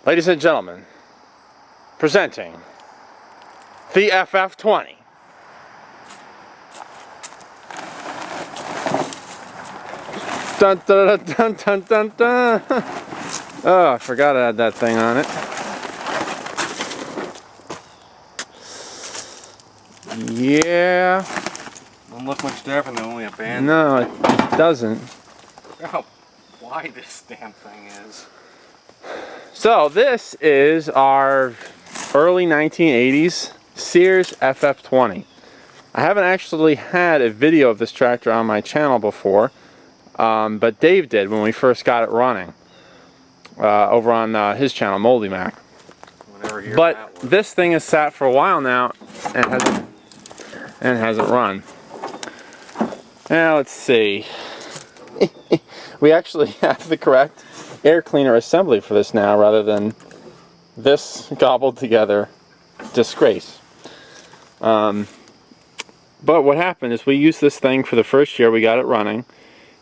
Ladies and gentlemen, presenting the FF20. Dun dun dun dun dun dun. Oh, I forgot I had that thing on it. Yeah. Doesn't look much different than only a band. No, it doesn't. Look how wide this damn thing is. So this is our early 1980s Sears FF20. I haven't actually had a video of this tractor on my channel before, but Dave did when we first got it running over on his channel, Moldy Mac. But this thing has sat for a while now and hasn't run. Now let's see. We actually have the correct air cleaner assembly for this now, rather than this gobbled together disgrace. But what happened is we used this thing for the first year we got it running.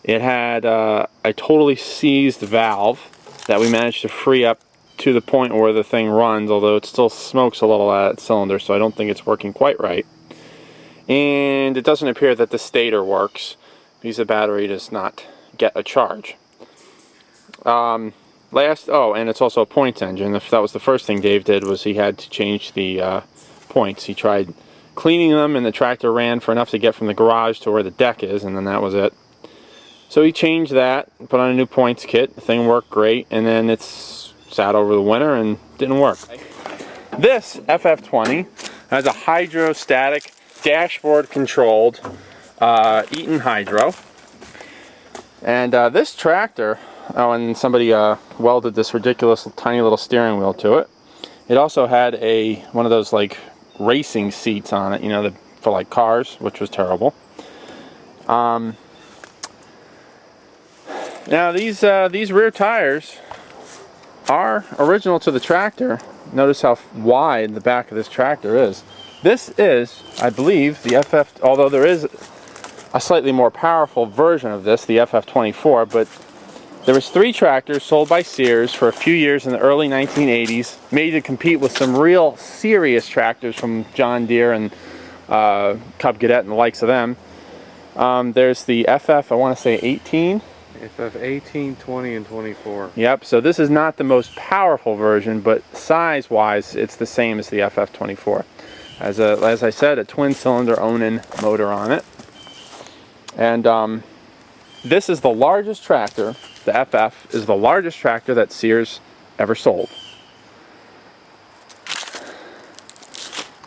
It had a totally seized valve that we managed to free up to the point where the thing runs, although it still smokes a little at its cylinder, so I don't think it's working quite right. And it doesn't appear that the stator works because the battery does not get a charge. And it's also a points engine. If that was the first thing Dave did, was he had to change the points. He tried cleaning them, and the tractor ran for enough to get from the garage to where the deck is, and then that was it. So he changed that, put on a new points kit. The thing worked great, and then it's sat over the winter and didn't work. This FF20 has a hydrostatic dashboard controlled Eaton Hydro. And this tractor, and somebody welded this ridiculous tiny little steering wheel to it. It also had one of those like racing seats on it, you know, for like cars, which was terrible. Now these rear tires are original to the tractor. Notice how wide the back of this tractor is. This is, I believe, the FF, although there is a slightly more powerful version of this, the FF24, but there was 3 tractors sold by Sears for a few years in the early 1980s, made to compete with some real serious tractors from John Deere and Cub Cadet and the likes of them. There's the FF, I want to say 18. FF 18, 20, and 24. Yep, so this is not the most powerful version, but size-wise, it's the same as the FF24. As I said, a twin-cylinder Onan motor on it. And this is the largest tractor. The FF is the largest tractor that Sears ever sold.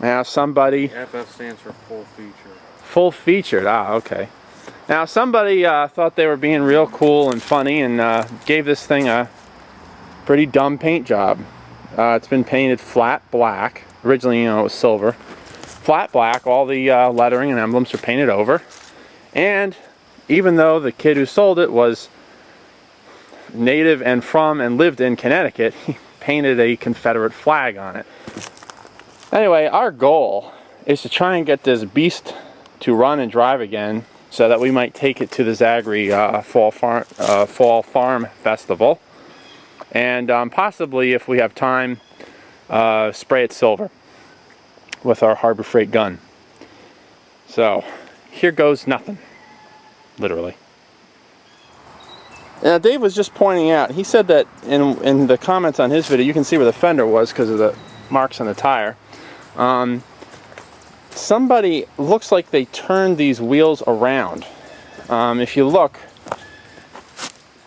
Now somebody... FF stands for full feature. Full featured, okay. Now somebody thought they were being real cool and funny and gave this thing a pretty dumb paint job. It's been painted flat black. Originally, you know, it was silver. Flat black, all the lettering and emblems are painted over. And even though the kid who sold it was native and from and lived in Connecticut, he painted a Confederate flag on it. Anyway, our goal is to try and get this beast to run and drive again, so that we might take it to the Zagray Fall Farm Festival, and possibly, if we have time, spray it silver with our Harbor Freight gun. So here goes nothing, literally. Now Dave was just pointing out, he said that in the comments on his video, you can see where the fender was because of the marks on the tire. Somebody looks like they turned these wheels around. If you look,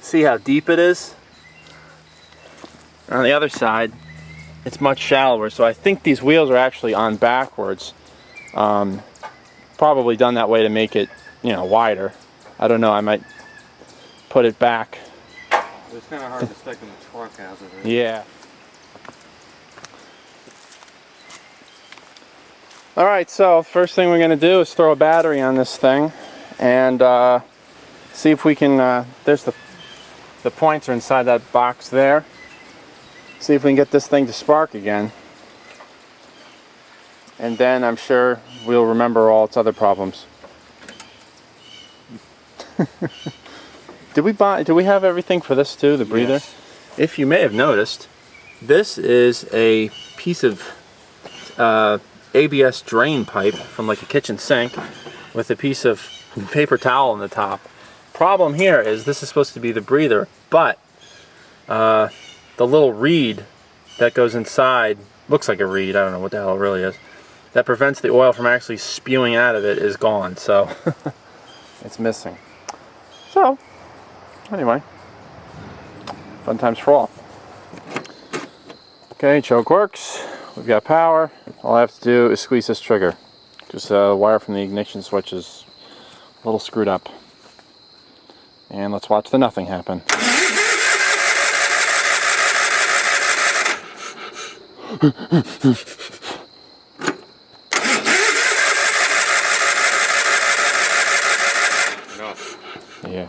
see how deep it is? On the other side, it's much shallower, so I think these wheels are actually on backwards. Probably done that way to make it, you know, wider. I don't know, I might put it back. It's kind of hard to stick in the truck, hasn't it? Yeah. Alright, so first thing we're going to do is throw a battery on this thing and see if we can, there's the points are inside that box there. See if we can get this thing to spark again. And then I'm sure we'll remember all its other problems. Did we have everything for this too, the breather? Yes. If you may have noticed, This is a piece of ABS drain pipe from like a kitchen sink with a piece of paper towel on the top. Problem here is this is supposed to be the breather, but the little reed that goes inside, looks like a reed, I don't know what the hell it really is, that prevents the oil from actually spewing out of it is gone, so it's missing. So, anyway, fun times for all. Okay, choke works. We've got power. All I have to do is squeeze this trigger. Just the wire from the ignition switch is a little screwed up. And let's watch the nothing happen. Yeah.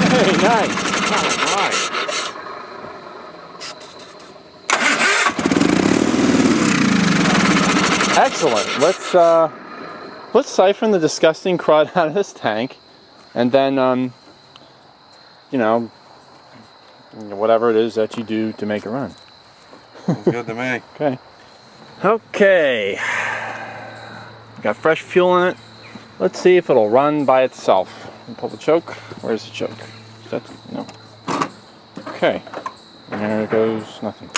Hey, nice. Oh, nice. Excellent. Let's siphon the disgusting crud out of this tank, and then you know, whatever it is that you do to make it run. Sounds good to me. Okay. Okay. Got fresh fuel in it. Let's see if it'll run by itself. Pull the choke. Where's the choke? Is that, no. Okay. And there it goes. Nothing.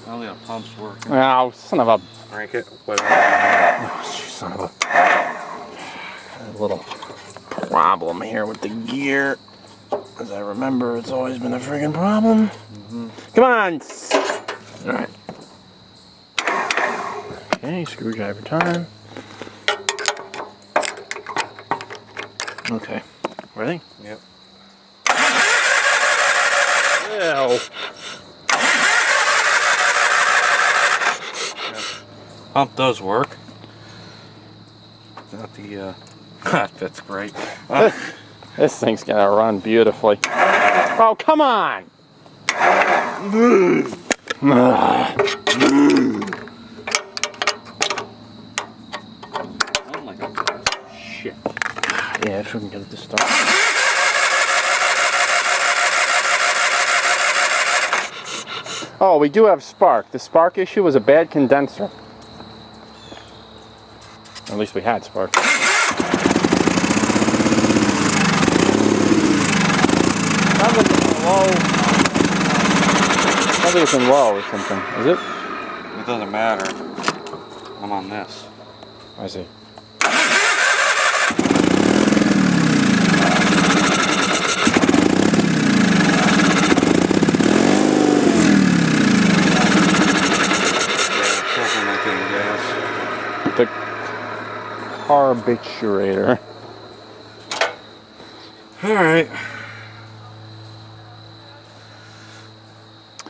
Only the pump's working. Oh, son of a... Crank it. Oh, son of a little problem here with the gear. As I remember, it's always been a friggin' problem. Come on! Alright. Okay, screwdriver time. Okay. Ready? Yep. Ew. Pump does work. Not the that's great. This thing's gonna run beautifully. Oh, come on! Oh my god. Shit. Yeah, if we can get it to start. Oh, we do have spark. The spark issue was a bad condenser. At least we had spark. Sounds like it's low. Sounds like it's in low or something. Is it? It doesn't matter. I'm on this. I see. The carburator. Alright.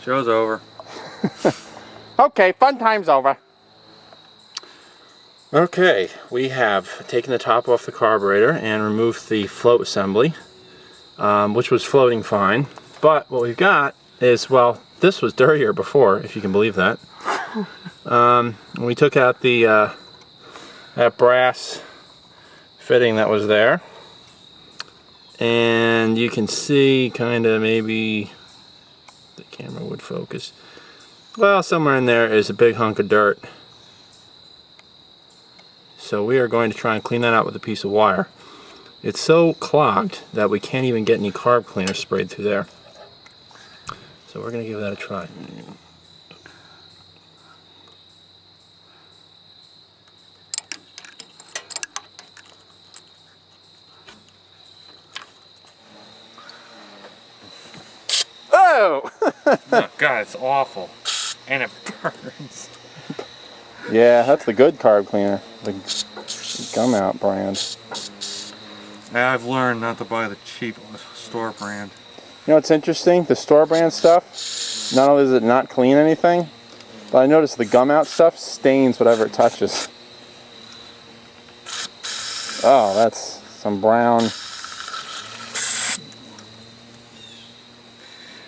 Show's over. Okay, fun time's over. Okay, we have taken the top off the carburetor and removed the float assembly, which was floating fine. But what we've got is, well, this was dirtier before, if you can believe that. We took out the that brass fitting that was there, and you can see kind of maybe the camera would focus. Well, somewhere in there is a big hunk of dirt. So we are going to try and clean that out with a piece of wire. It's so clogged that we can't even get any carb cleaner sprayed through there. So we're going to give that a try. Oh! Oh god, it's awful. And it burns. Yeah, that's the good carb cleaner. The Gum Out brand. Yeah, I've learned not to buy the cheap store brand. You know what's interesting? The store brand stuff, not only does it not clean anything, but I noticed the Gum Out stuff stains whatever it touches. Oh, that's some brown.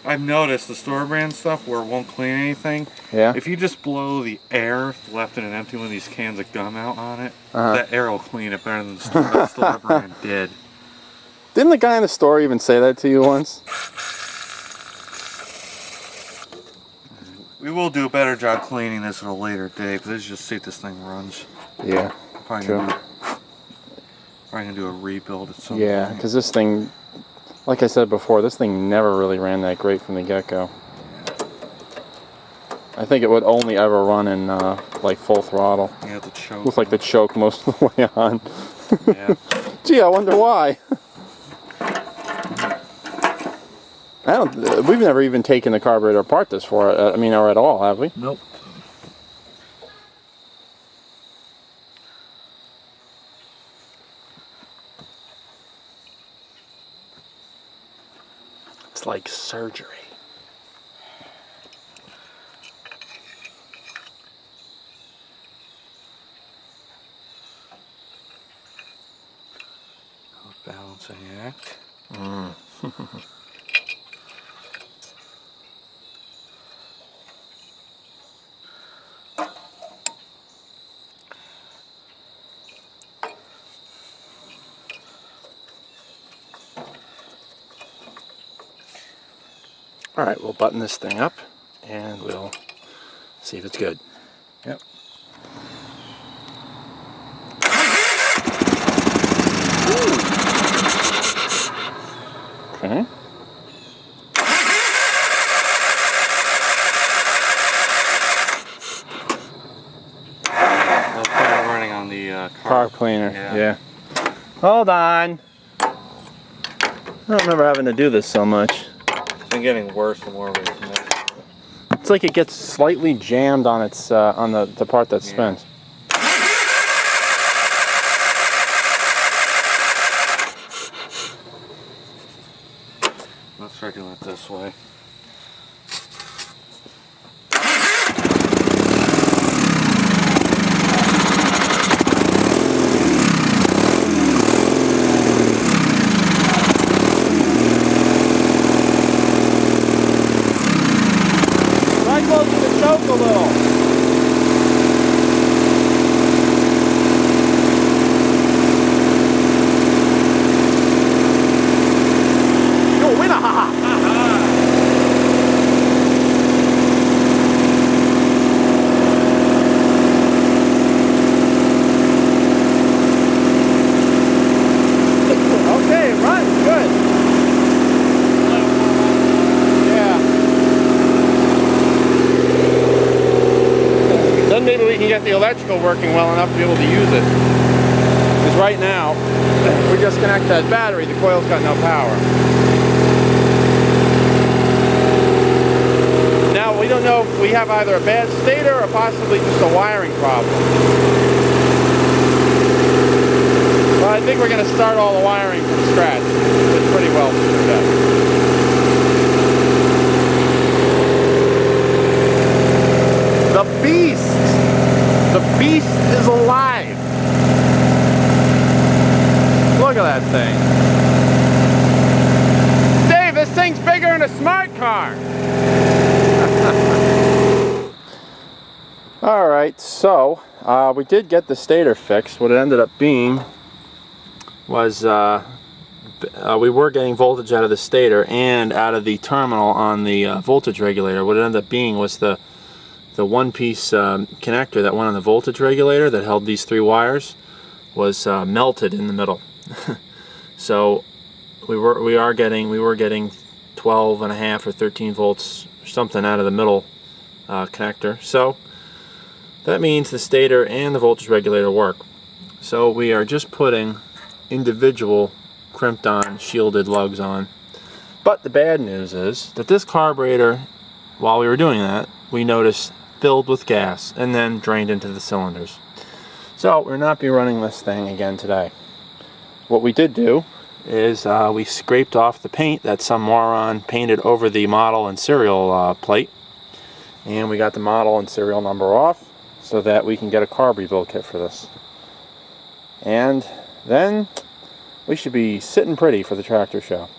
I've noticed the store brand stuff where it won't clean anything. Yeah. If you just blow the air left in an empty one of these cans of gum out on it, that air will clean it better than the store brand did. Didn't the guy in the store even say that to you once? We will do a better job cleaning this at a later date, but let's just see if this thing runs. Yeah. Probably gonna do a rebuild at some Yeah, point. because this thing, like I said before, this thing never really ran that great from the get-go. I think it would only ever run in like full throttle. Yeah, the choke. Looks like the choke most of the way on. Yeah. Gee, I wonder why. We've never even taken the carburetor apart this far. I mean, or at all, have we? Nope. It's like surgery. Balancing act. Alright, we'll button this thing up and we'll see if it's good. Yep. Okay. That's probably running on the Car cleaner, Yeah. yeah. Hold on. I don't remember having to do this so much. It's been getting worse the more we commit. It's like it gets slightly jammed on its on the part that spins. Let's try doing it this way. Try closing the choke a little. You're a winner, Okay, run, good. Yeah. Then maybe we can get the electrical working well enough to be able to use it. Because right now, we just connect that battery, the coil's got no power. Now, we don't know if we have either a bad stator or possibly just a wiring problem. Well, I think we're going to start all the wiring from scratch. It's pretty well set. The beast! The beast is alive! Look at that thing. Dave, this thing's bigger than a smart car! Alright, so we did get the stator fixed. What it ended up being was we were getting voltage out of the stator and out of the terminal on the voltage regulator. What it ended up being was the one-piece connector that went on the voltage regulator that held these three wires was melted in the middle. So we were getting 12 and a half or 13 volts or something out of the middle connector. So that means the stator and the voltage regulator work. So we are just putting individual crimped on shielded lugs on. But the bad news is that this carburetor, while we were doing that, we noticed filled with gas and then drained into the cylinders. So we'll not be running this thing again today. What we did do is we scraped off the paint that some moron painted over the model and serial plate, and we got the model and serial number off so that we can get a carb rebuild kit for this. And then we should be sitting pretty for the tractor show.